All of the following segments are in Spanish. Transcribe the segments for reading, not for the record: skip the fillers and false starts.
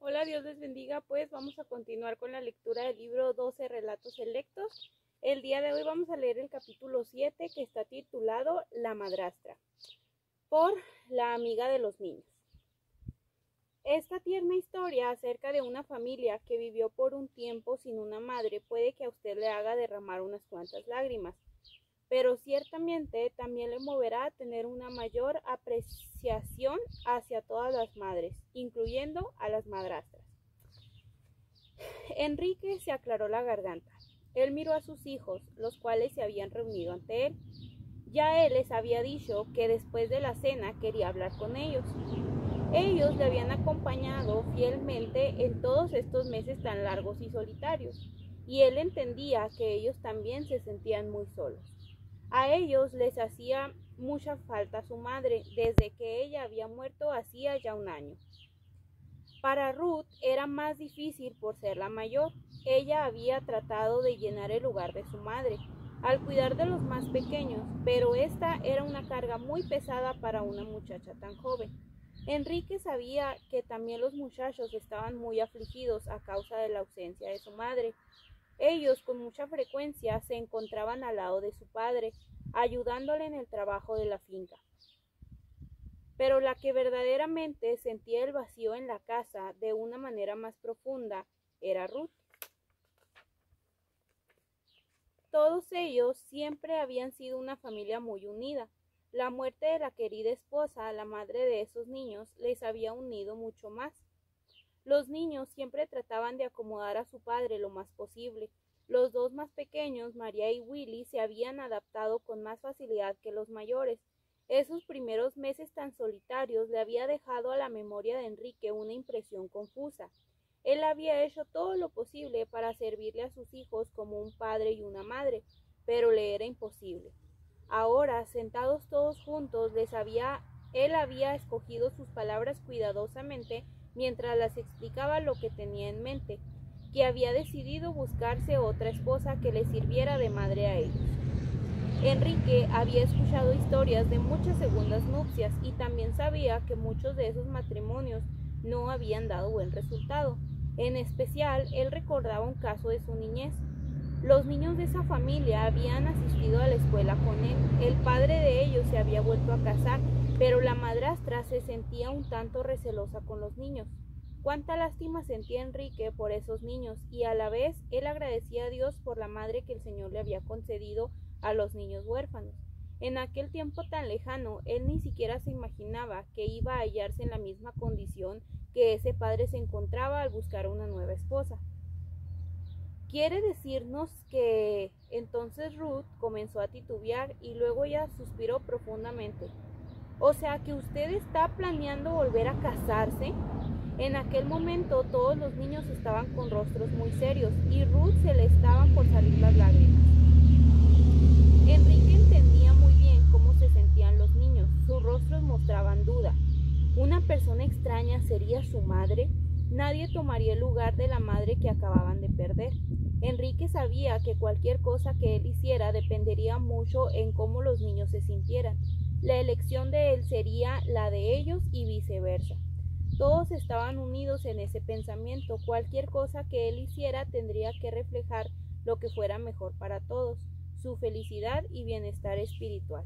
Hola, Dios les bendiga. Pues vamos a continuar con la lectura del libro 12 relatos selectos. El día de hoy vamos a leer el capítulo 7, que está titulado La madrastra, por la amiga de los niños. Esta tierna historia acerca de una familia que vivió por un tiempo sin una madre puede que a usted le haga derramar unas cuantas lágrimas, pero ciertamente también le moverá a tener una mayor apreciación hacia todas las madres, incluyendo a las madrastras. Enrique se aclaró la garganta. Él miró a sus hijos, los cuales se habían reunido ante él. Ya él les había dicho que después de la cena quería hablar con ellos. Ellos le habían acompañado fielmente en todos estos meses tan largos y solitarios, y él entendía que ellos también se sentían muy solos. A ellos les hacía mucha falta su madre, desde que ella había muerto hacía ya un año. Para Ruth era más difícil por ser la mayor. Ella había tratado de llenar el lugar de su madre, al cuidar de los más pequeños, pero esta era una carga muy pesada para una muchacha tan joven. Enrique sabía que también los muchachos estaban muy afligidos a causa de la ausencia de su madre. Ellos con mucha frecuencia se encontraban al lado de su padre, ayudándole en el trabajo de la finca. Pero la que verdaderamente sentía el vacío en la casa de una manera más profunda era Ruth. Todos ellos siempre habían sido una familia muy unida. La muerte de la querida esposa, la madre de esos niños, les había unido mucho más. Los niños siempre trataban de acomodar a su padre lo más posible. Los dos más pequeños, María y Willy, se habían adaptado con más facilidad que los mayores. Esos primeros meses tan solitarios le había dejado a la memoria de Enrique una impresión confusa. Él había hecho todo lo posible para servirle a sus hijos como un padre y una madre, pero le era imposible. Ahora, sentados todos juntos, él había escogido sus palabras cuidadosamente mientras las explicaba lo que tenía en mente, que había decidido buscarse otra esposa que le sirviera de madre a ellos. Enrique había escuchado historias de muchas segundas nupcias y también sabía que muchos de esos matrimonios no habían dado buen resultado. En especial, él recordaba un caso de su niñez. Los niños de esa familia habían asistido a la escuela con él. El padre de ellos se había vuelto a casar, pero la madrastra se sentía un tanto recelosa con los niños. Cuánta lástima sentía Enrique por esos niños, y a la vez él agradecía a Dios por la madre que el Señor le había concedido a los niños huérfanos. En aquel tiempo tan lejano, él ni siquiera se imaginaba que iba a hallarse en la misma condición que ese padre se encontraba al buscar una nueva esposa. Quiere decirnos que entonces Ruth comenzó a titubear y luego ella suspiró profundamente. O sea que usted está planeando volver a casarse. En aquel momento todos los niños estaban con rostros muy serios y Ruth se le estaban por salir las lágrimas. Enrique entendía muy bien cómo se sentían los niños. Sus rostros mostraban duda. ¿Una persona extraña sería su madre? Nadie tomaría el lugar de la madre que acababan de perder. Enrique sabía que cualquier cosa que él hiciera dependería mucho en cómo los niños se sintieran. La elección de él sería la de ellos y viceversa. Todos estaban unidos en ese pensamiento. Cualquier cosa que él hiciera tendría que reflejar lo que fuera mejor para todos, su felicidad y bienestar espiritual.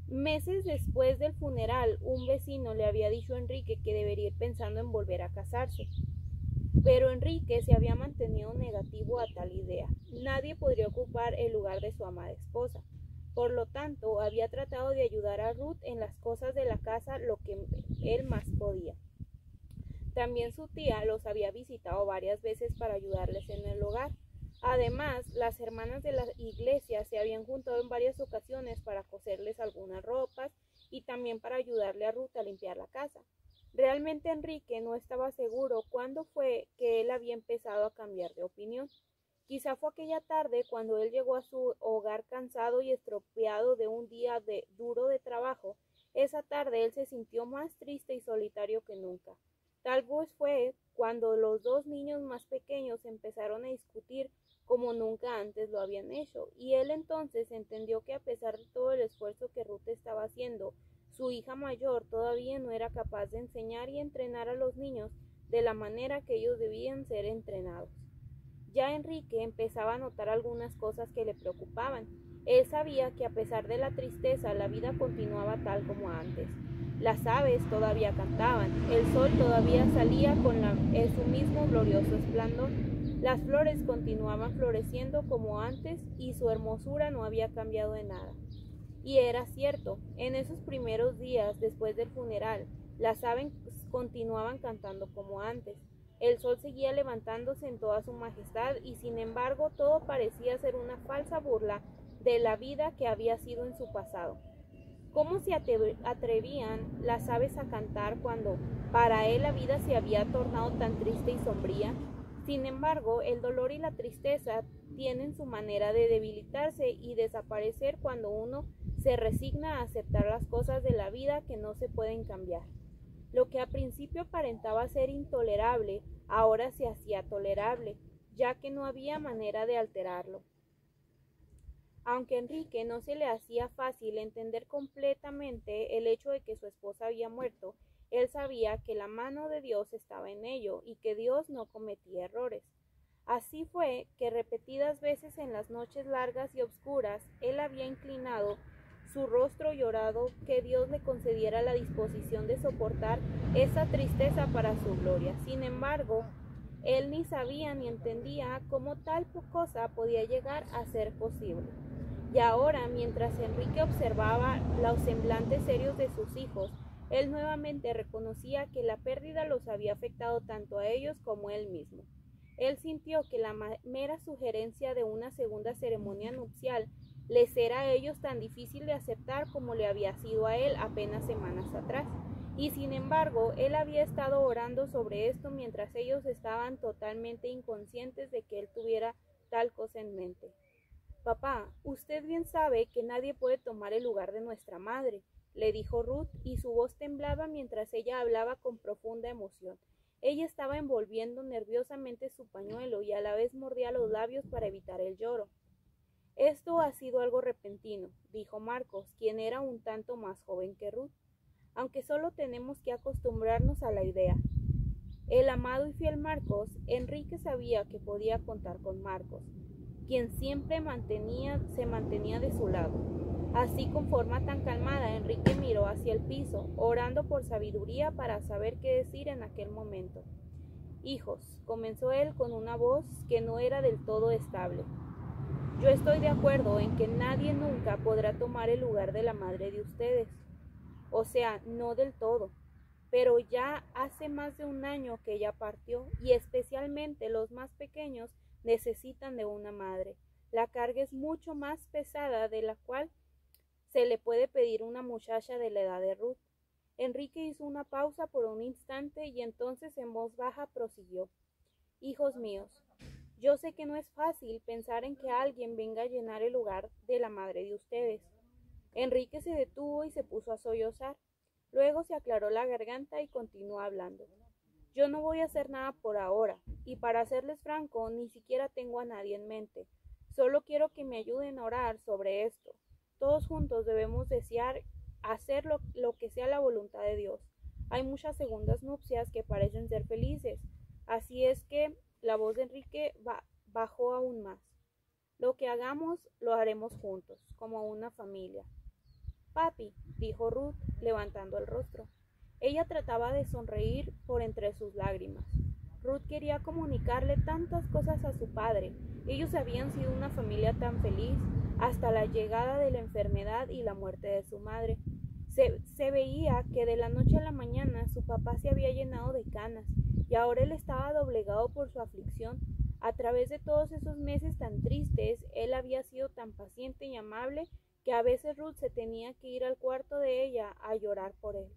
Meses después del funeral, un vecino le había dicho a Enrique que debería ir pensando en volver a casarse. Pero Enrique se había mantenido negativo a tal idea. Nadie podría ocupar el lugar de su amada esposa. Por lo tanto, había tratado de ayudar a Ruth en las cosas de la casa lo que él más podía. También su tía los había visitado varias veces para ayudarles en el hogar. Además, las hermanas de la iglesia se habían juntado en varias ocasiones para coserles algunas ropas y también para ayudarle a Ruth a limpiar la casa. Realmente Enrique no estaba seguro cuándo fue que él había empezado a cambiar de opinión. Quizá fue aquella tarde cuando él llegó a su hogar cansado y estropeado de un día duro de trabajo. Esa tarde él se sintió más triste y solitario que nunca. Tal vez fue cuando los dos niños más pequeños empezaron a discutir como nunca antes lo habían hecho, y él entonces entendió que a pesar de todo el esfuerzo que Ruth estaba haciendo, Su hija mayor todavía no era capaz de enseñar y entrenar a los niños de la manera que ellos debían ser entrenados. Ya Enrique empezaba a notar algunas cosas que le preocupaban. Él sabía que a pesar de la tristeza, la vida continuaba tal como antes. Las aves todavía cantaban, el sol todavía salía con su mismo glorioso esplendor. Las flores continuaban floreciendo como antes y su hermosura no había cambiado en nada. Y era cierto, en esos primeros días después del funeral, las aves continuaban cantando como antes. El sol seguía levantándose en toda su majestad y sin embargo todo parecía ser una falsa burla de la vida que había sido en su pasado. ¿Cómo se atrevían las aves a cantar cuando para él la vida se había tornado tan triste y sombría? Sin embargo, el dolor y la tristeza tienen su manera de debilitarse y desaparecer cuando uno se resigna a aceptar las cosas de la vida que no se pueden cambiar. Lo que a principio aparentaba ser intolerable, ahora se hacía tolerable, ya que no había manera de alterarlo. Aunque a Enrique no se le hacía fácil entender completamente el hecho de que su esposa había muerto, él sabía que la mano de Dios estaba en ello y que Dios no cometía errores. Así fue que repetidas veces en las noches largas y oscuras él había inclinado su rostro llorado que Dios le concediera la disposición de soportar esa tristeza para su gloria. Sin embargo, él ni sabía ni entendía cómo tal cosa podía llegar a ser posible. Y ahora, mientras Enrique observaba los semblantes serios de sus hijos, él nuevamente reconocía que la pérdida los había afectado tanto a ellos como a él mismo. Él sintió que la mera sugerencia de una segunda ceremonia nupcial les era a ellos tan difícil de aceptar como le había sido a él apenas semanas atrás. Y sin embargo, él había estado orando sobre esto mientras ellos estaban totalmente inconscientes de que él tuviera tal cosa en mente. «Papá, usted bien sabe que nadie puede tomar el lugar de nuestra madre», le dijo Ruth, y su voz temblaba mientras ella hablaba con profunda emoción. Ella estaba envolviendo nerviosamente su pañuelo y a la vez mordía los labios para evitar el lloro. «Esto ha sido algo repentino», dijo Marcos, quien era un tanto más joven que Ruth, «aunque solo tenemos que acostumbrarnos a la idea». El amado y fiel Marcos, Enrique sabía que podía contar con Marcos, quien siempre se mantenía de su lado. Así, con forma tan calmada, Enrique miró hacia el piso, orando por sabiduría para saber qué decir en aquel momento. «Hijos», comenzó él con una voz que no era del todo estable, «yo estoy de acuerdo en que nadie nunca podrá tomar el lugar de la madre de ustedes. O sea, no del todo. Pero ya hace más de un año que ella partió y especialmente los más pequeños necesitan de una madre. La carga es mucho más pesada de la cual se le puede pedir a una muchacha de la edad de Ruth». Enrique hizo una pausa por un instante y entonces en voz baja prosiguió. «Hijos míos, yo sé que no es fácil pensar en que alguien venga a llenar el lugar de la madre de ustedes». Enrique se detuvo y se puso a sollozar. Luego se aclaró la garganta y continuó hablando. «Yo no voy a hacer nada por ahora, y para serles franco, ni siquiera tengo a nadie en mente. Solo quiero que me ayuden a orar sobre esto. Todos juntos debemos desear hacer lo que sea la voluntad de Dios. Hay muchas segundas nupcias que parecen ser felices, así es que…» La voz de Enrique bajó aún más. «Lo que hagamos, lo haremos juntos, como una familia». «Papi», dijo Ruth, levantando el rostro. Ella trataba de sonreír por entre sus lágrimas. Ruth quería comunicarle tantas cosas a su padre. Ellos habían sido una familia tan feliz hasta la llegada de la enfermedad y la muerte de su madre. Se veía que de la noche a la mañana su papá se había llenado de canas y ahora él estaba doblegado por su aflicción. A través de todos esos meses tan tristes, él había sido tan paciente y amable que a veces Ruth se tenía que ir al cuarto de ella a llorar por él.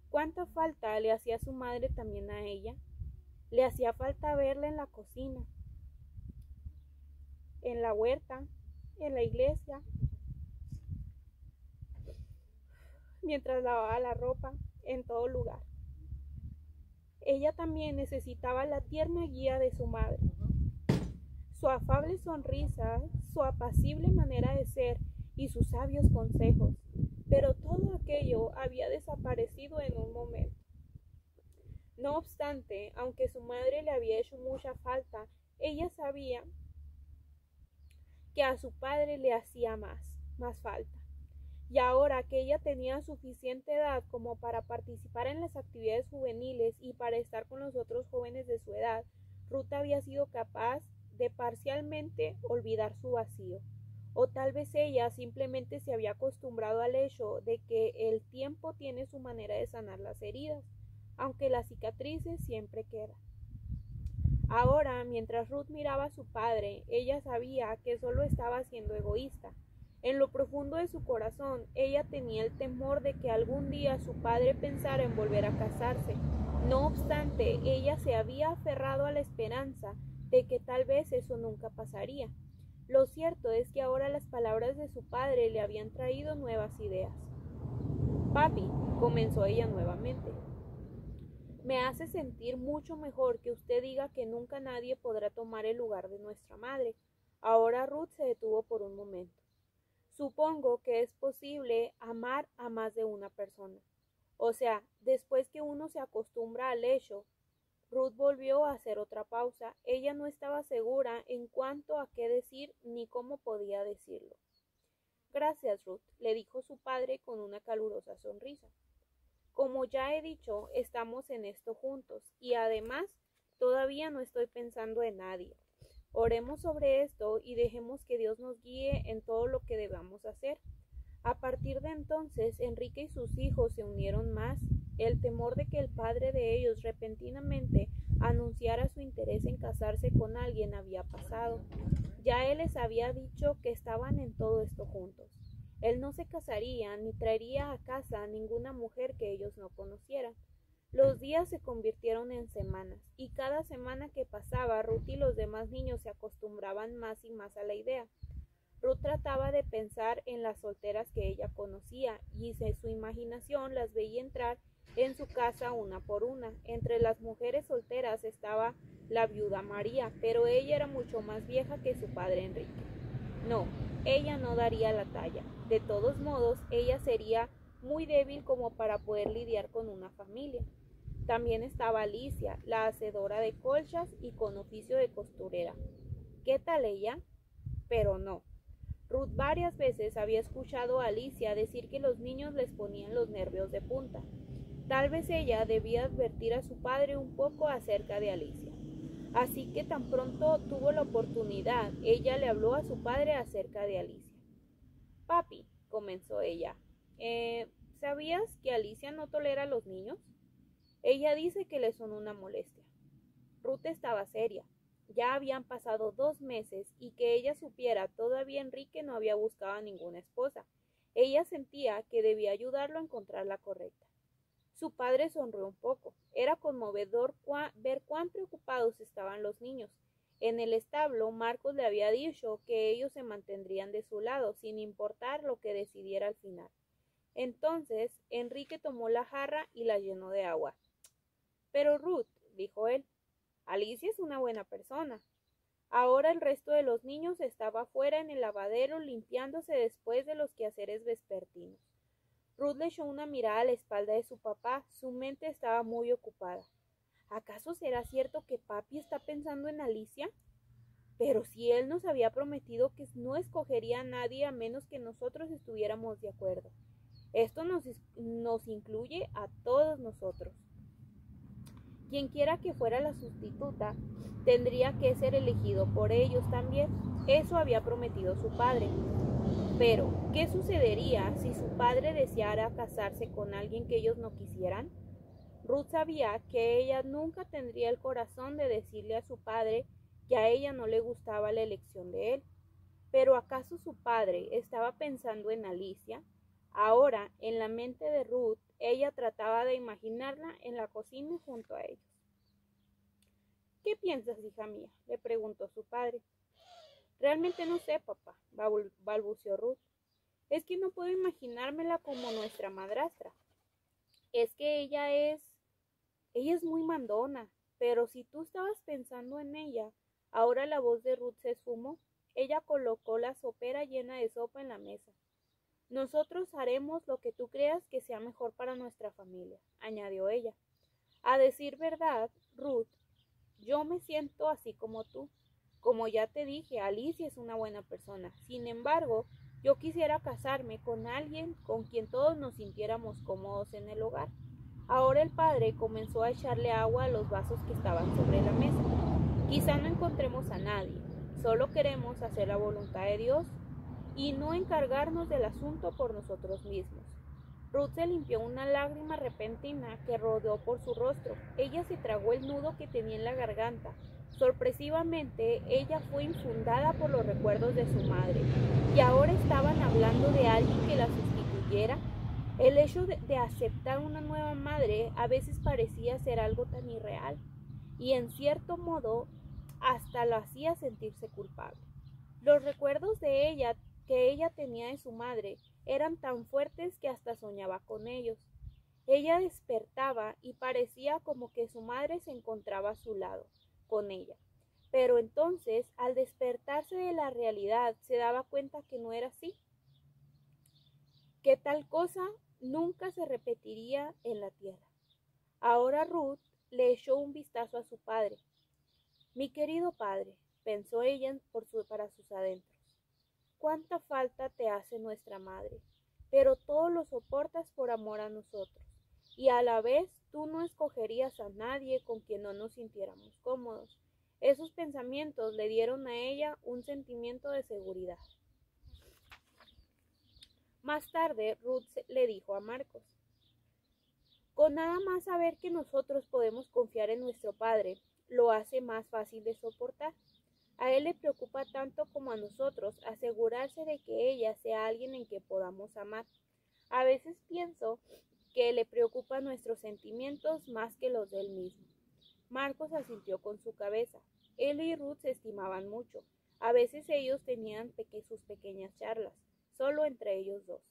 ¿Cuánta falta le hacía su madre también a ella? Le hacía falta verla en la cocina, en la huerta, en la iglesia, mientras lavaba la ropa, en todo lugar. Ella también necesitaba la tierna guía de su madre. Su afable sonrisa, su apacible manera de ser y sus sabios consejos. pero todo aquello había desaparecido en un momento. No obstante, aunque su madre le había hecho mucha falta, ella sabía que a su padre le hacía más falta. Y ahora que ella tenía suficiente edad como para participar en las actividades juveniles y para estar con los otros jóvenes de su edad, Ruth había sido capaz de parcialmente olvidar su vacío. O tal vez ella simplemente se había acostumbrado al hecho de que el tiempo tiene su manera de sanar las heridas, aunque las cicatrices siempre quedan. Ahora, mientras Ruth miraba a su padre, ella sabía que solo estaba siendo egoísta. En lo profundo de su corazón, ella tenía el temor de que algún día su padre pensara en volver a casarse. No obstante, ella se había aferrado a la esperanza de que tal vez eso nunca pasaría. Lo cierto es que ahora las palabras de su padre le habían traído nuevas ideas. Papi, comenzó ella nuevamente, me hace sentir mucho mejor que usted diga que nunca nadie podrá tomar el lugar de nuestra madre. Ahora Ruth se detuvo por un momento. Supongo que es posible amar a más de una persona. O sea, después que uno se acostumbra al hecho. Ruth volvió a hacer otra pausa. Ella no estaba segura en cuanto a qué decir ni cómo podía decirlo. Gracias, Ruth, le dijo su padre con una calurosa sonrisa. Como ya he dicho, estamos en esto juntos y además todavía no estoy pensando en nadie. Oremos sobre esto y dejemos que Dios nos guíe en todo lo que debamos hacer. A partir de entonces, Enrique y sus hijos se unieron más. El temor de que el padre de ellos repentinamente anunciara su interés en casarse con alguien había pasado. Ya él les había dicho que estaban en todo esto juntos. Él no se casaría ni traería a casa a ninguna mujer que ellos no conocieran. Los días se convirtieron en semanas, y cada semana que pasaba, Ruth y los demás niños se acostumbraban más y más a la idea. Ruth trataba de pensar en las solteras que ella conocía, y en su imaginación las veía entrar en su casa una por una. Entre las mujeres solteras estaba la viuda María, pero ella era mucho más vieja que su padre Enrique. No, ella no daría la talla. De todos modos, ella sería muy débil como para poder lidiar con una familia. También estaba Alicia, la hacedora de colchas y con oficio de costurera. ¿Qué tal ella? Pero no. Ruth varias veces había escuchado a Alicia decir que los niños les ponían los nervios de punta. Tal vez ella debía advertir a su padre un poco acerca de Alicia. Así que tan pronto tuvo la oportunidad, ella le habló a su padre acerca de Alicia. Papi, comenzó ella, ¿sabías que Alicia no tolera a los niños? Ella dice que le son una molestia. Ruth estaba seria. Ya habían pasado 2 meses y que ella supiera todavía Enrique no había buscado a ninguna esposa. Ella sentía que debía ayudarlo a encontrar la correcta. Su padre sonrió un poco. Era conmovedor ver cuán preocupados estaban los niños. En el establo, Marcos le había dicho que ellos se mantendrían de su lado, sin importar lo que decidiera al final. Entonces, Enrique tomó la jarra y la llenó de agua. Pero Ruth, dijo él, Alicia es una buena persona. Ahora el resto de los niños estaba afuera en el lavadero limpiándose después de los quehaceres vespertinos. Ruth le echó una mirada a la espalda de su papá. Su mente estaba muy ocupada. ¿Acaso será cierto que papi está pensando en Alicia? Pero si él nos había prometido que no escogería a nadie a menos que nosotros estuviéramos de acuerdo. Esto nos incluye a todos nosotros. Quienquiera que fuera la sustituta, tendría que ser elegido por ellos también. Eso había prometido su padre. Pero, ¿qué sucedería si su padre deseara casarse con alguien que ellos no quisieran? Ruth sabía que ella nunca tendría el corazón de decirle a su padre que a ella no le gustaba la elección de él. Pero ¿acaso su padre estaba pensando en Alicia? Ahora, en la mente de Ruth, ella trataba de imaginarla en la cocina junto a ellos. ¿Qué piensas, hija mía?, le preguntó su padre. Realmente no sé, papá, balbuceó Ruth. Es que no puedo imaginármela como nuestra madrastra. Es que ella es muy mandona, pero si tú estabas pensando en ella. Ahora la voz de Ruth se esfumó. Ella colocó la sopera llena de sopa en la mesa. Nosotros haremos lo que tú creas que sea mejor para nuestra familia, añadió ella. A decir verdad, Ruth, yo me siento así como tú. Como ya te dije, Alicia es una buena persona. Sin embargo, yo quisiera casarme con alguien con quien todos nos sintiéramos cómodos en el hogar. Ahora el padre comenzó a echarle agua a los vasos que estaban sobre la mesa. Quizá no encontremos a nadie. Solo queremos hacer la voluntad de Dios y no encargarnos del asunto por nosotros mismos. Ruth se limpió una lágrima repentina que rodeó por su rostro. Ella se tragó el nudo que tenía en la garganta. Sorpresivamente, ella fue infundada por los recuerdos de su madre, y ahora estaban hablando de alguien que la sustituyera. El hecho de aceptar una nueva madre a veces parecía ser algo tan irreal, y en cierto modo hasta lo hacía sentirse culpable. Los recuerdos de ella que ella tenía de su madre eran tan fuertes que hasta soñaba con ellos. Ella despertaba y parecía como que su madre se encontraba a su lado, con ella. Pero entonces, al despertarse de la realidad, se daba cuenta que no era así, que tal cosa nunca se repetiría en la tierra. Ahora Ruth le echó un vistazo a su padre. Mi querido padre, pensó ella para sus adentros. Cuánta falta te hace nuestra madre, pero todo lo soportas por amor a nosotros, y a la vez tú no escogerías a nadie con quien no nos sintiéramos cómodos. Esos pensamientos le dieron a ella un sentimiento de seguridad. Más tarde, Ruth le dijo a Marcos, con nada más saber que nosotros podemos confiar en nuestro padre, lo hace más fácil de soportar. A él le preocupa tanto como a nosotros asegurarse de que ella sea alguien en que podamos amar. A veces pienso que le preocupan nuestros sentimientos más que los de él mismo. Marcos asintió con su cabeza. Él y Ruth se estimaban mucho. A veces ellos tenían sus pequeñas charlas, solo entre ellos dos.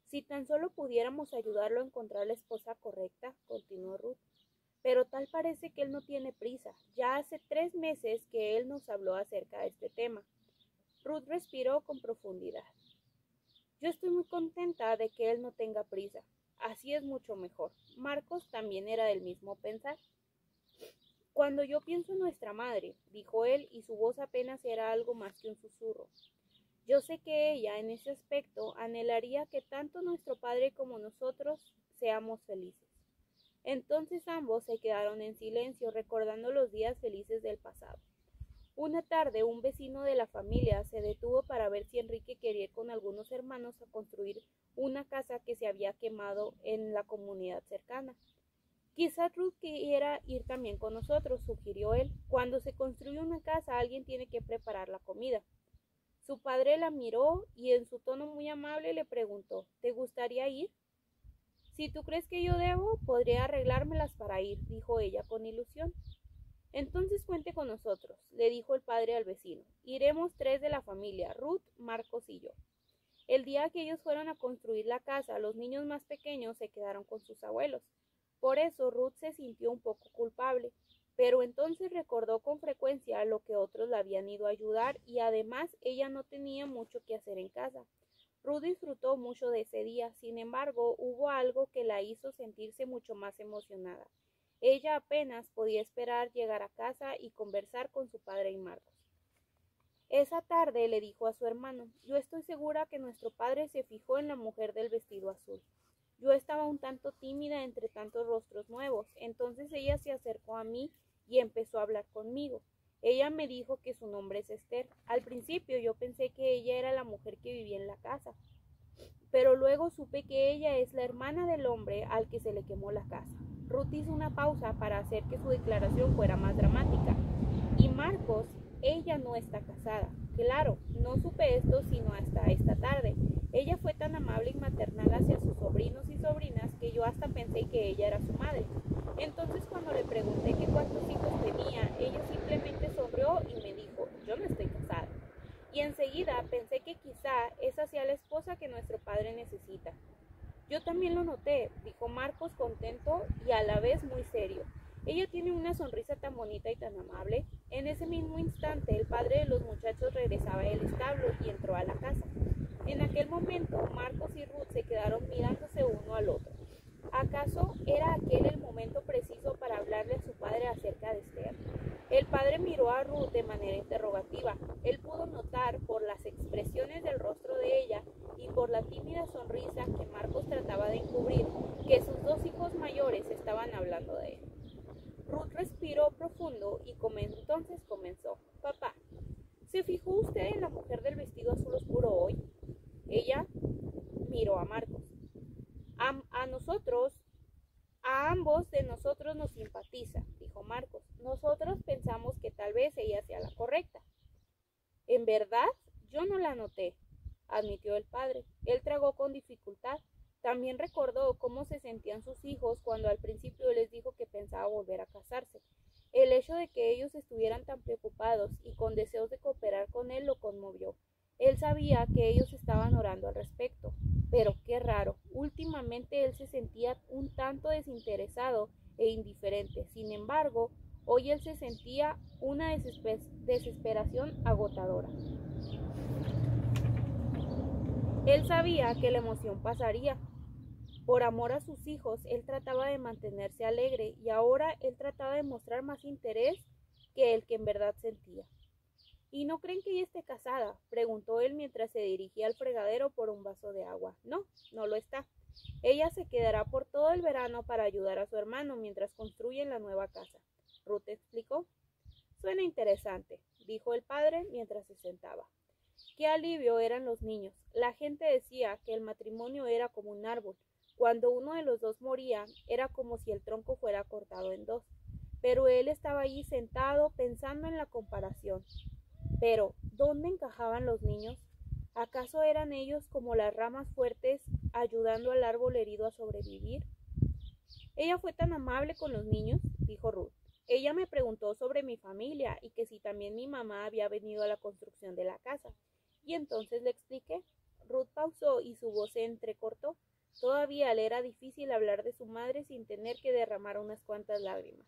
Si tan solo pudiéramos ayudarlo a encontrar la esposa correcta, continuó Ruth. Pero tal parece que él no tiene prisa. Ya hace 3 meses que él nos habló acerca de este tema. Ruth respiró con profundidad. Yo estoy muy contenta de que él no tenga prisa. Así es mucho mejor. Marcos también era del mismo pensar. Cuando yo pienso en nuestra madre, dijo él, y su voz apenas era algo más que un susurro. Yo sé que ella, en ese aspecto, anhelaría que tanto nuestro padre como nosotros seamos felices. Entonces ambos se quedaron en silencio, recordando los días felices del pasado. Una tarde, un vecino de la familia se detuvo para ver si Enrique quería ir con algunos hermanos a construir una casa que se había quemado en la comunidad cercana. Quizá Ruth quiera ir también con nosotros, sugirió él. Cuando se construye una casa, alguien tiene que preparar la comida. Su padre la miró y en su tono muy amable le preguntó, ¿te gustaría ir? Si tú crees que yo debo, podré arreglármelas para ir, dijo ella con ilusión. Entonces cuente con nosotros, le dijo el padre al vecino. Iremos 3 de la familia, Ruth, Marcos y yo. El día que ellos fueron a construir la casa, los niños más pequeños se quedaron con sus abuelos. Por eso Ruth se sintió un poco culpable, pero entonces recordó con frecuencia lo que otros la habían ido a ayudar y además ella no tenía mucho que hacer en casa. Ruth disfrutó mucho de ese día, sin embargo, hubo algo que la hizo sentirse mucho más emocionada. Ella apenas podía esperar llegar a casa y conversar con su padre y Marcos. Esa tarde le dijo a su hermano, yo estoy segura que nuestro padre se fijó en la mujer del vestido azul. Yo estaba un tanto tímida entre tantos rostros nuevos, entonces ella se acercó a mí y empezó a hablar conmigo. Ella me dijo que su nombre es Esther. Al principio yo pensé que ella era la mujer que vivía en la casa, pero luego supe que ella es la hermana del hombre al que se le quemó la casa. Ruth hizo una pausa para hacer que su declaración fuera más dramática. Y Marcos, ella no está casada. Claro, no supe esto sino hasta esta tarde. Ella fue tan amable y maternal hacia sus sobrinos y sobrinas que yo hasta pensé que ella era su madre. Entonces cuando le pregunté que cuántos hijos tenía, ella simplemente sonrió y me dijo, yo no estoy casada. Y enseguida pensé que quizá esa sea la esposa que nuestro padre necesita. Yo también lo noté, dijo Marcos contento y a la vez muy serio. Ella tiene una sonrisa tan bonita y tan amable. En ese mismo instante, el padre de los muchachos regresaba del establo y entró a la casa. En aquel momento, Marcos y Ruth se quedaron mirándose uno al otro. ¿Acaso era aquel el momento preciso para hablarle a su padre acerca de Esther? El padre miró a Ruth de manera interrogativa. Él pudo notar por las expresiones del rostro de ella y por la tímida sonrisa que Marcos trataba de encubrir que sus dos hijos mayores estaban hablando de él. Ruth respiró profundo y entonces comenzó. Papá, ¿se fijó usted en la mujer del vestido azul oscuro hoy? Ella miró a Marcos. A ambos de nosotros nos simpatiza, dijo Marcos. Nosotros pensamos que tal vez ella sea la correcta. En verdad, yo no la noté, admitió el padre. Él tragó con dificultad. También recordó cómo se sentían sus hijos cuando al principio les dijo que pensaba volver a casarse. El hecho de que ellos estuvieran tan preocupados y con deseos de cooperar con él lo conmovió. Él sabía que ellos estaban orando al respecto. Pero qué raro, últimamente él se sentía un tanto desinteresado e indiferente. Sin embargo, hoy él se sentía una desesperación agotadora. Él sabía que la emoción pasaría. Por amor a sus hijos, él trataba de mantenerse alegre y ahora él trataba de mostrar más interés que el que en verdad sentía. ¿Y no creen que ella esté casada?, preguntó él mientras se dirigía al fregadero por un vaso de agua. No, no lo está. Ella se quedará por todo el verano para ayudar a su hermano mientras construyen la nueva casa. Ruth explicó. Suena interesante, dijo el padre mientras se sentaba. Qué alivio eran los niños. La gente decía que el matrimonio era como un árbol. Cuando uno de los dos moría, era como si el tronco fuera cortado en dos. Pero él estaba allí sentado pensando en la comparación. Pero, ¿dónde encajaban los niños? ¿Acaso eran ellos como las ramas fuertes ayudando al árbol herido a sobrevivir? Ella fue tan amable con los niños, dijo Ruth. Ella me preguntó sobre mi familia y que si también mi mamá había venido a la construcción de la casa. Y entonces le expliqué. Ruth pausó y su voz se entrecortó. Todavía le era difícil hablar de su madre sin tener que derramar unas cuantas lágrimas.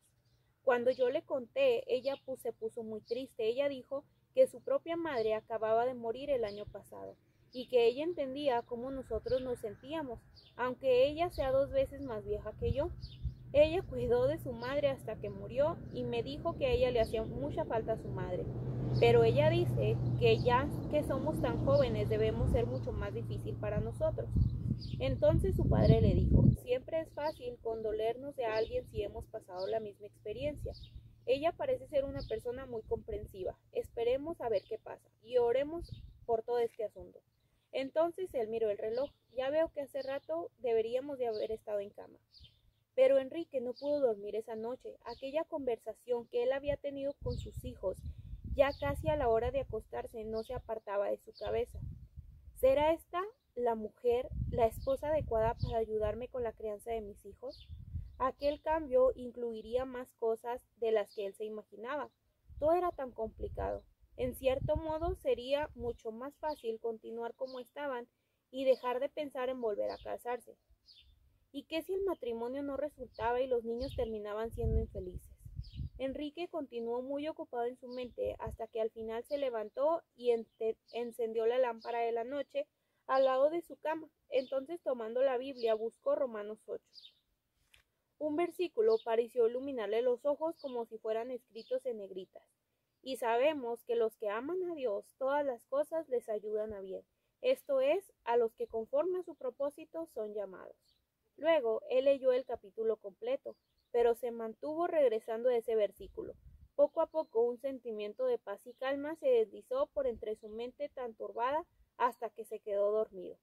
Cuando yo le conté, ella se puso muy triste. Ella dijo que su propia madre acababa de morir el año pasado y que ella entendía cómo nosotros nos sentíamos, aunque ella sea 2 veces más vieja que yo. Ella cuidó de su madre hasta que murió y me dijo que a ella le hacía mucha falta a su madre. Pero ella dice que ya que somos tan jóvenes debemos ser mucho más difícil para nosotros. Entonces su padre le dijo, siempre es fácil condolernos de alguien si hemos pasado la misma experiencia. Ella parece ser una persona muy comprensiva. Esperemos a ver qué pasa y oremos por todo este asunto. Entonces él miró el reloj. Ya veo que hace rato deberíamos de haber estado en cama. Pero Enrique no pudo dormir esa noche. Aquella conversación que él había tenido con sus hijos, ya casi a la hora de acostarse, no se apartaba de su cabeza. ¿Será esta la mujer, la esposa adecuada para ayudarme con la crianza de mis hijos? Aquel cambio incluiría más cosas de las que él se imaginaba. Todo era tan complicado. En cierto modo sería mucho más fácil continuar como estaban y dejar de pensar en volver a casarse. ¿Y qué si el matrimonio no resultaba y los niños terminaban siendo infelices? Enrique continuó muy ocupado en su mente hasta que al final se levantó y encendió la lámpara de la noche al lado de su cama. Entonces, tomando la Biblia, buscó Romanos 8. Un versículo pareció iluminarle los ojos como si fueran escritos en negritas. Y sabemos que los que aman a Dios, todas las cosas les ayudan a bien. Esto es, a los que conforme a su propósito son llamados. Luego, él leyó el capítulo completo, pero se mantuvo regresando a ese versículo. Poco a poco un sentimiento de paz y calma se deslizó por entre su mente tan turbada hasta que se quedó dormido.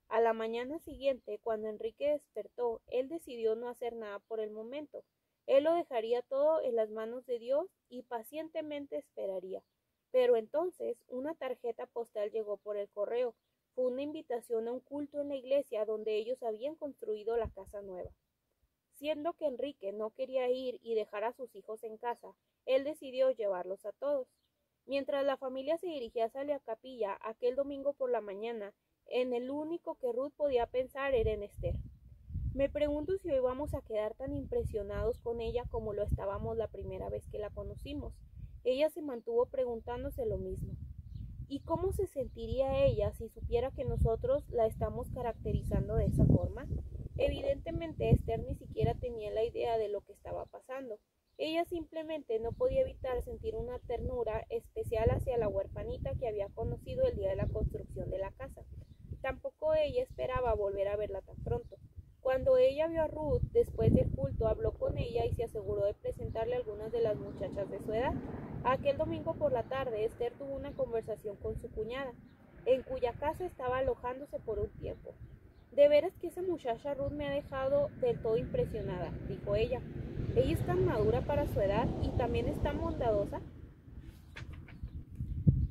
A la mañana siguiente, cuando Enrique despertó, él decidió no hacer nada por el momento. Él lo dejaría todo en las manos de Dios y pacientemente esperaría. Pero entonces una tarjeta postal llegó por el correo. Fue una invitación a un culto en la iglesia donde ellos habían construido la casa nueva. Siendo que Enrique no quería ir y dejar a sus hijos en casa, él decidió llevarlos a todos. Mientras la familia se dirigía hacia la capilla aquel domingo por la mañana, en el único que Ruth podía pensar era en Esther. Me pregunto si hoy vamos a quedar tan impresionados con ella como lo estábamos la primera vez que la conocimos. Ella se mantuvo preguntándose lo mismo. ¿Y cómo se sentiría ella si supiera que nosotros la estamos caracterizando de esa forma? Evidentemente Esther ni siquiera tenía la idea de lo que estaba pasando. Ella simplemente no podía evitar sentir una ternura especial hacia la huerfanita que había conocido el día de la construcción de la casa. Tampoco ella esperaba volver a verla tan pronto. Cuando ella vio a Ruth después del culto, habló con ella y se aseguró de presentarle a algunas de las muchachas de su edad. Aquel domingo por la tarde, Esther tuvo una conversación con su cuñada, en cuya casa estaba alojándose por un tiempo. De veras que esa muchacha Ruth me ha dejado del todo impresionada, dijo ella. Ella es tan madura para su edad y también es tan bondadosa.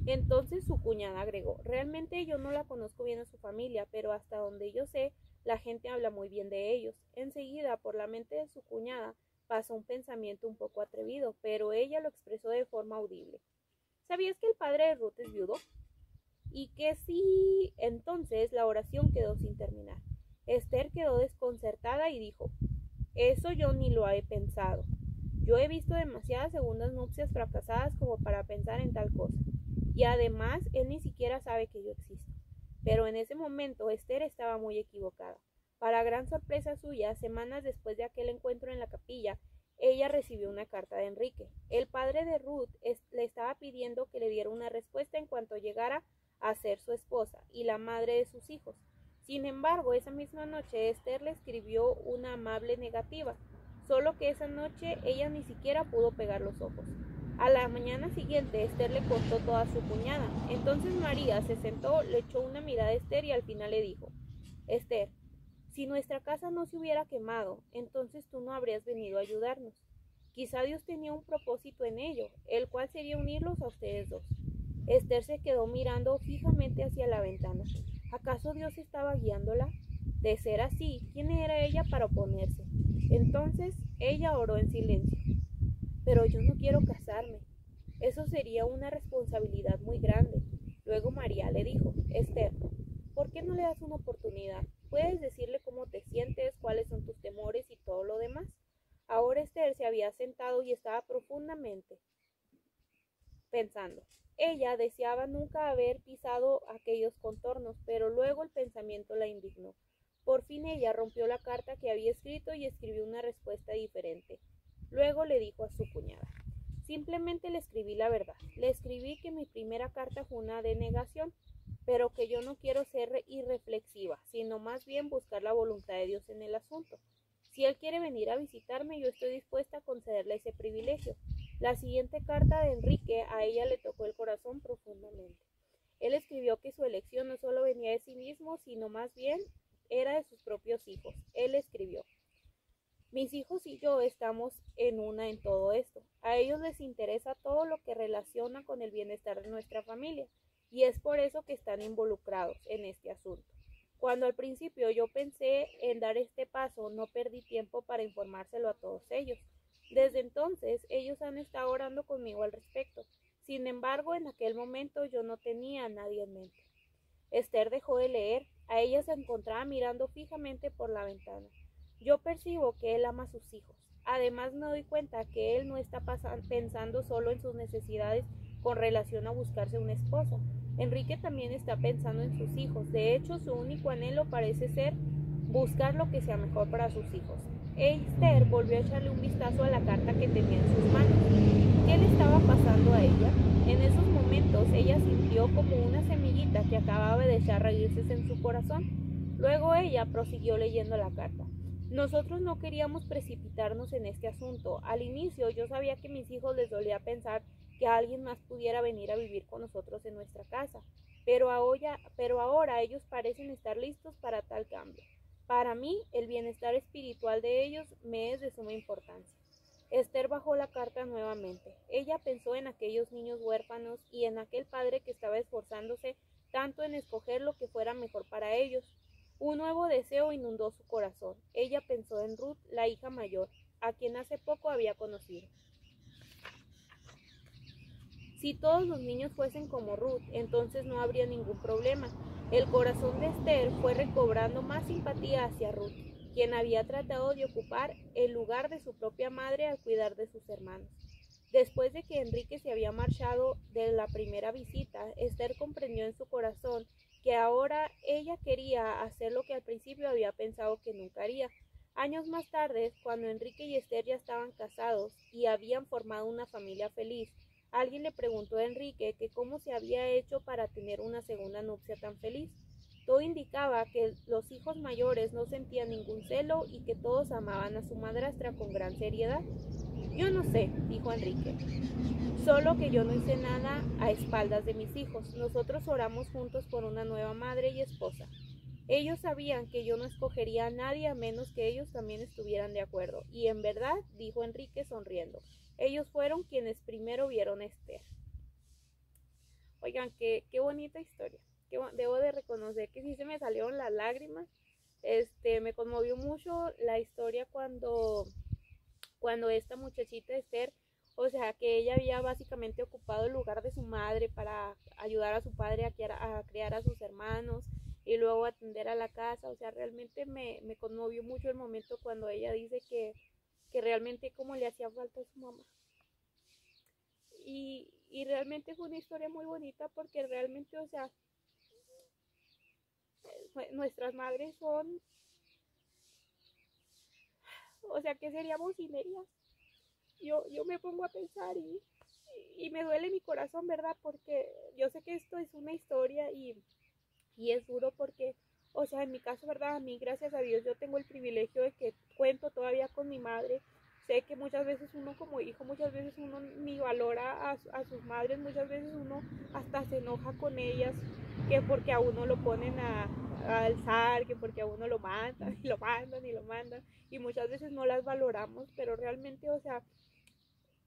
Entonces su cuñada agregó, realmente yo no la conozco bien a su familia, pero hasta donde yo sé, la gente habla muy bien de ellos. Enseguida, por la mente de su cuñada, pasó un pensamiento un poco atrevido, pero ella lo expresó de forma audible. ¿Sabías que el padre de Ruth es viudo? Y que sí. Entonces la oración quedó sin terminar. Esther quedó desconcertada y dijo, eso yo ni lo he pensado. Yo he visto demasiadas segundas nupcias fracasadas como para pensar en tal cosa. Y además, él ni siquiera sabe que yo existo. Pero en ese momento Esther estaba muy equivocada. Para gran sorpresa suya, semanas después de aquel encuentro en la capilla, ella recibió una carta de Enrique. El padre de Ruth le estaba pidiendo que le diera una respuesta en cuanto llegara a ser su esposa y la madre de sus hijos. Sin embargo, esa misma noche Esther le escribió una amable negativa, solo que esa noche ella ni siquiera pudo pegar los ojos. A la mañana siguiente Esther le contó todo a su cuñada. Entonces María se sentó, le echó una mirada a Esther y al final le dijo, Esther, si nuestra casa no se hubiera quemado, entonces tú no habrías venido a ayudarnos. Quizá Dios tenía un propósito en ello, el cual sería unirlos a ustedes dos. Esther se quedó mirando fijamente hacia la ventana. ¿Acaso Dios estaba guiándola? De ser así, ¿quién era ella para oponerse? Entonces ella oró en silencio. Pero yo no quiero casarme. Eso sería una responsabilidad muy grande. Luego María le dijo, Esther, ¿por qué no le das una oportunidad? Puedes decirle cómo te sientes, cuáles son tus temores y todo lo demás. Ahora Esther se había sentado y estaba profundamente pensando. Ella deseaba nunca haber pisado aquellos contornos, pero luego el pensamiento la indignó. Por fin ella rompió la carta que había escrito y escribió una respuesta diferente. Luego le dijo a su cuñada, simplemente le escribí la verdad. Le escribí que mi primera carta fue una denegación, pero que yo no quiero ser irreflexiva, sino más bien buscar la voluntad de Dios en el asunto. Si él quiere venir a visitarme, yo estoy dispuesta a concederle ese privilegio. La siguiente carta de Enrique a ella le tocó el corazón profundamente. Él escribió que su elección no solo venía de sí mismo, sino más bien era de sus propios hijos. Él escribió, mis hijos y yo estamos en una en todo esto. A ellos les interesa todo lo que relaciona con el bienestar de nuestra familia, y es por eso que están involucrados en este asunto. Cuando al principio yo pensé en dar este paso, no perdí tiempo para informárselo a todos ellos. Desde entonces, ellos han estado orando conmigo al respecto. Sin embargo, en aquel momento yo no tenía a nadie en mente. Esther dejó de leer. A ella se encontraba mirando fijamente por la ventana. Yo percibo que él ama a sus hijos. Además me doy cuenta que él no está pensando solo en sus necesidades con relación a buscarse una esposa. Enrique también está pensando en sus hijos. De hecho, su único anhelo parece ser buscar lo que sea mejor para sus hijos. Esther volvió a echarle un vistazo a la carta que tenía en sus manos. ¿Qué le estaba pasando a ella? En esos momentos ella sintió como una semillita que acababa de echar raíces en su corazón. Luego ella prosiguió leyendo la carta. Nosotros no queríamos precipitarnos en este asunto. Al inicio yo sabía que a mis hijos les dolía pensar que alguien más pudiera venir a vivir con nosotros en nuestra casa, pero ahora ellos parecen estar listos para tal cambio. Para mí, el bienestar espiritual de ellos me es de suma importancia. Esther bajó la carta nuevamente. Ella pensó en aquellos niños huérfanos y en aquel padre que estaba esforzándose tanto en escoger lo que fuera mejor para ellos. Un nuevo deseo inundó su corazón. Ella pensó en Ruth, la hija mayor, a quien hace poco había conocido. Si todos los niños fuesen como Ruth, entonces no habría ningún problema. El corazón de Esther fue recobrando más simpatía hacia Ruth. quien había tratado de ocupar el lugar de su propia madre al cuidar de sus hermanos. Después de que Enrique se había marchado de la primera visita, Esther comprendió en su corazón que ahora ella quería hacer lo que al principio había pensado que nunca haría. Años más tarde, cuando Enrique y Esther ya estaban casados y habían formado una familia feliz, alguien le preguntó a Enrique que cómo se había hecho para tener una segunda nupcia tan feliz. Todo indicaba que los hijos mayores no sentían ningún celo y que todos amaban a su madrastra con gran seriedad. Yo no sé, dijo Enrique, solo que yo no hice nada a espaldas de mis hijos. Nosotros oramos juntos por una nueva madre y esposa. Ellos sabían que yo no escogería a nadie a menos que ellos también estuvieran de acuerdo. Y en verdad, dijo Enrique sonriendo, ellos fueron quienes primero vieron a Esther. Oigan, qué bonita historia. Debo de reconocer que sí se me salieron las lágrimas. Me conmovió mucho la historia cuando esta muchachita Esther, o sea, que ella había básicamente ocupado el lugar de su madre para ayudar a su padre a criar a sus hermanos y luego atender a la casa. O sea, realmente me conmovió mucho el momento cuando ella dice que realmente como le hacía falta a su mamá. Y realmente fue una historia muy bonita porque realmente, o sea, nuestras madres son, o sea, ¿qué seríamos sin ellas? Yo me pongo a pensar y me duele mi corazón, ¿verdad? Porque yo sé que esto es una historia y es duro porque, o sea, en mi caso, ¿verdad? A mí, gracias a Dios, yo tengo el privilegio de que cuento todavía con mi madre. Sé que muchas veces uno como hijo, muchas veces uno ni valora a sus madres, muchas veces uno hasta se enoja con ellas, que porque a uno lo ponen a alzar, que porque a uno lo mandan y lo mandan y lo mandan, y muchas veces no las valoramos, pero realmente, o sea,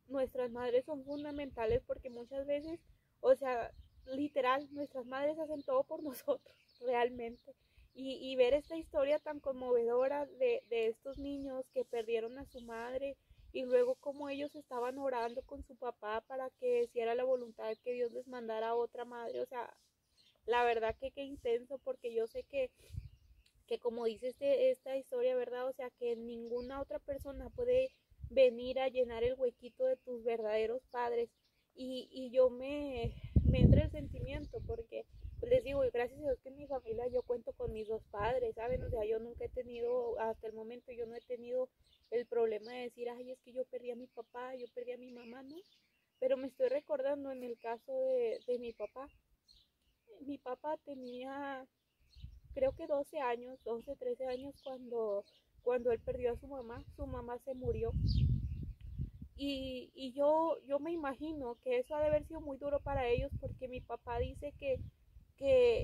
nuestras madres son fundamentales porque muchas veces, o sea, literal, nuestras madres hacen todo por nosotros, realmente. Y ver esta historia tan conmovedora de estos niños que perdieron a su madre y luego como ellos estaban orando con su papá para que si era la voluntad que Dios les mandara a otra madre, o sea, la verdad que qué intenso porque yo sé que como dice esta historia, ¿verdad? O sea, que ninguna otra persona puede venir a llenar el huequito de tus verdaderos padres. Y yo me entra el sentimiento porque pues les digo, gracias a Dios que en mi familia yo cuento con mis dos padres, ¿saben? O sea, yo nunca he tenido, hasta el momento yo no he tenido el problema de decir, ay, es que yo perdí a mi papá, yo perdí a mi mamá, ¿no? Pero me estoy recordando en el caso de mi papá. Mi papá tenía creo que 12 años, 12, 13 años cuando él perdió a su mamá se murió. Y yo me imagino que eso ha de haber sido muy duro para ellos porque mi papá dice que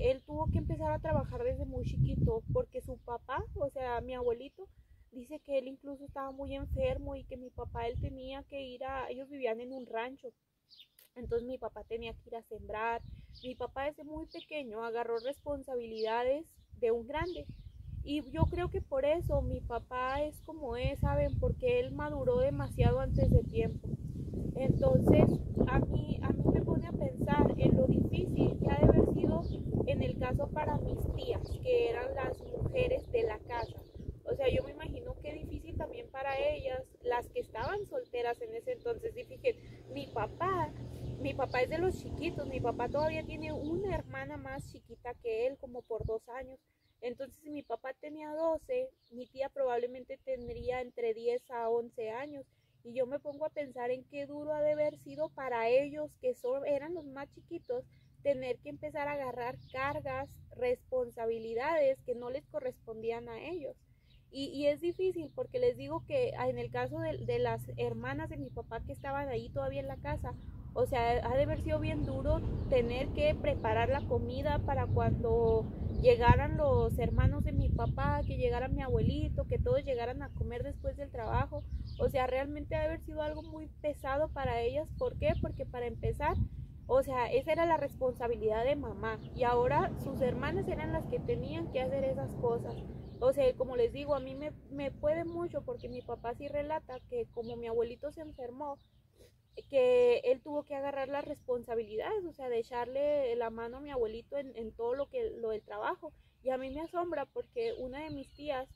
él tuvo que empezar a trabajar desde muy chiquito porque su papá, o sea, mi abuelito, dice que él incluso estaba muy enfermo y que mi papá él tenía que ellos vivían en un rancho, entonces mi papá tenía que ir a sembrar. Mi papá desde muy pequeño agarró responsabilidades de un grande. Y yo creo que por eso mi papá es como es, ¿saben? Porque él maduró demasiado antes de tiempo. Entonces, a mí me pone a pensar en lo difícil que ha de haber sido en el caso para mis tías, que eran las mujeres de la casa. O sea, yo me imagino qué difícil también para ellas, las que estaban solteras en ese entonces. Y fíjense, mi papá es de los chiquitos, mi papá todavía tiene una hermana más chiquita que él, como por 2 años. Entonces, si mi papá tenía 12, mi tía probablemente tendría entre 10 a 11 años. Y yo me pongo a pensar en qué duro ha de haber sido para ellos, que eran los más chiquitos, tener que empezar a agarrar cargas, responsabilidades que no les correspondían a ellos. Y es difícil porque les digo que en el caso de las hermanas de mi papá que estaban ahí todavía en la casa, o sea, ha de haber sido bien duro tener que preparar la comida para cuando llegaran los hermanos de mi papá, que llegara mi abuelito, que todos llegaran a comer después del trabajo. O sea, realmente ha de haber sido algo muy pesado para ellas. ¿Por qué? Porque para empezar, o sea, esa era la responsabilidad de mamá y ahora sus hermanas eran las que tenían que hacer esas cosas. O sea, como les digo, a mí me puede mucho porque mi papá sí relata que como mi abuelito se enfermó, que él tuvo que agarrar las responsabilidades, o sea, de echarle la mano a mi abuelito en todo lo del trabajo. Y a mí me asombra porque una de mis tías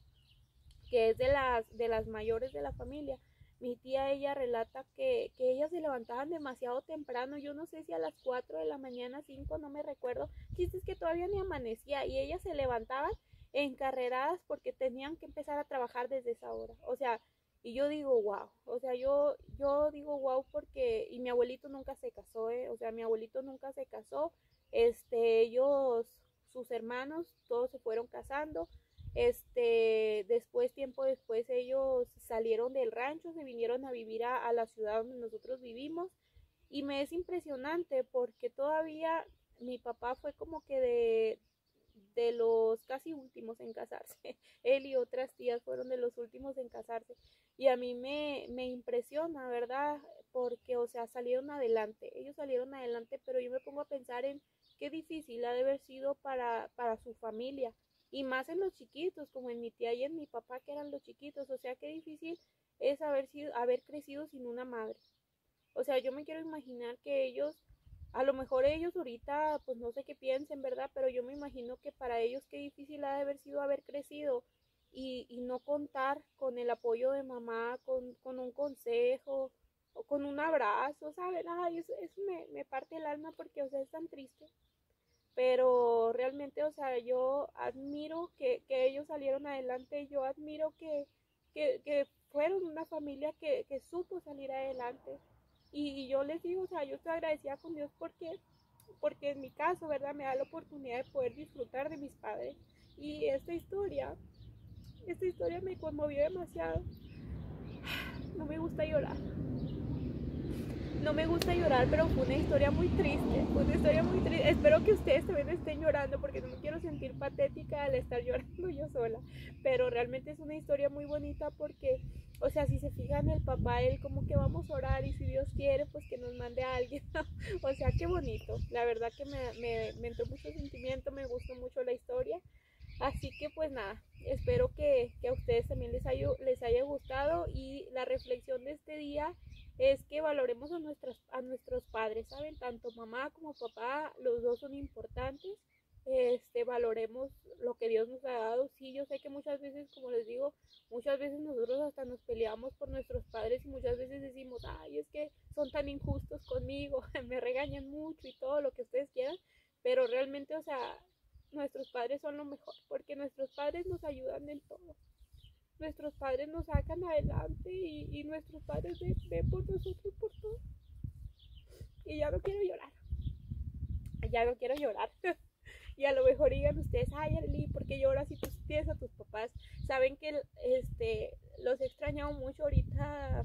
que es de las mayores de la familia. Mi tía, ella relata que ellas se levantaban demasiado temprano, yo no sé si a las 4 de la mañana, 5, no me recuerdo. Chiste es que todavía ni amanecía y ellas se levantaban encarreradas porque tenían que empezar a trabajar desde esa hora. O sea, y yo digo, wow, o sea, yo digo wow porque, y mi abuelito nunca se casó, o sea, mi abuelito nunca se casó, ellos, sus hermanos, todos se fueron casando. Después, tiempo después, ellos salieron del rancho, se vinieron a vivir a la ciudad donde nosotros vivimos, y me es impresionante porque todavía mi papá fue como que de los casi últimos en casarse. Él y otras tías fueron de los últimos en casarse. Y a mí me impresiona, ¿verdad? Porque, o sea, salieron adelante. Ellos salieron adelante, pero yo me pongo a pensar en qué difícil ha de haber sido para su familia. Y más en los chiquitos, como en mi tía y en mi papá, que eran los chiquitos. O sea, qué difícil es haber crecido sin una madre. O sea, yo me quiero imaginar que ellos, a lo mejor ellos ahorita, pues no sé qué piensen, ¿verdad? Pero yo me imagino que para ellos qué difícil ha de haber sido haber crecido y no contar con el apoyo de mamá, con un consejo o con un abrazo, ¿sabes? Ay, eso me parte el alma porque, o sea, es tan triste. Pero realmente, o sea, yo admiro que ellos salieron adelante, yo admiro que fueron una familia que supo salir adelante. Y yo les digo, o sea, yo estoy agradecida con Dios porque en mi caso, ¿verdad? Me da la oportunidad de poder disfrutar de mis padres. Y esta historia me conmovió demasiado. No me gusta llorar. No me gusta llorar, pero fue una historia muy triste. Fue una historia muy triste. Espero que ustedes también estén llorando porque no me quiero sentir patética al estar llorando yo sola. Pero realmente es una historia muy bonita porque, o sea, si se fijan, el papá, él como que vamos a orar y si Dios quiere, pues que nos mande a alguien. O sea, qué bonito. La verdad que me entró mucho sentimiento, me gustó mucho la historia. Así que pues nada, espero que a ustedes también les haya gustado, y la reflexión de este día es que valoremos a nuestros padres, ¿saben? Tanto mamá como papá, los dos son importantes. Valoremos lo que Dios nos ha dado. Sí, yo sé que muchas veces, como les digo, muchas veces nosotros hasta nos peleamos por nuestros padres y muchas veces decimos, ay, es que son tan injustos conmigo, me regañan mucho y todo lo que ustedes quieran, pero realmente, o sea, nuestros padres son lo mejor, porque nuestros padres nos ayudan en todo. Nuestros padres nos sacan adelante y nuestros padres ven por nosotros por todo. Y ya no quiero llorar. Ya no quiero llorar. Y a lo mejor digan ustedes, ay, Arely, ¿por qué lloras si tú tienes a tus papás? Saben que los he extrañado mucho. Ahorita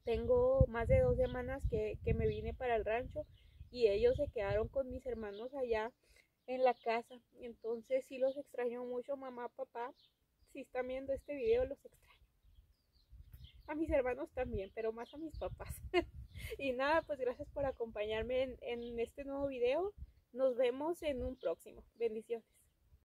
tengo más de 2 semanas que me vine para el rancho y ellos se quedaron con mis hermanos allá en la casa. Entonces sí los extraño mucho, mamá, papá. Si están viendo este video, los extraño. A mis hermanos también, pero más a mis papás. Y nada, pues gracias por acompañarme en este nuevo video. Nos vemos en un próximo. Bendiciones.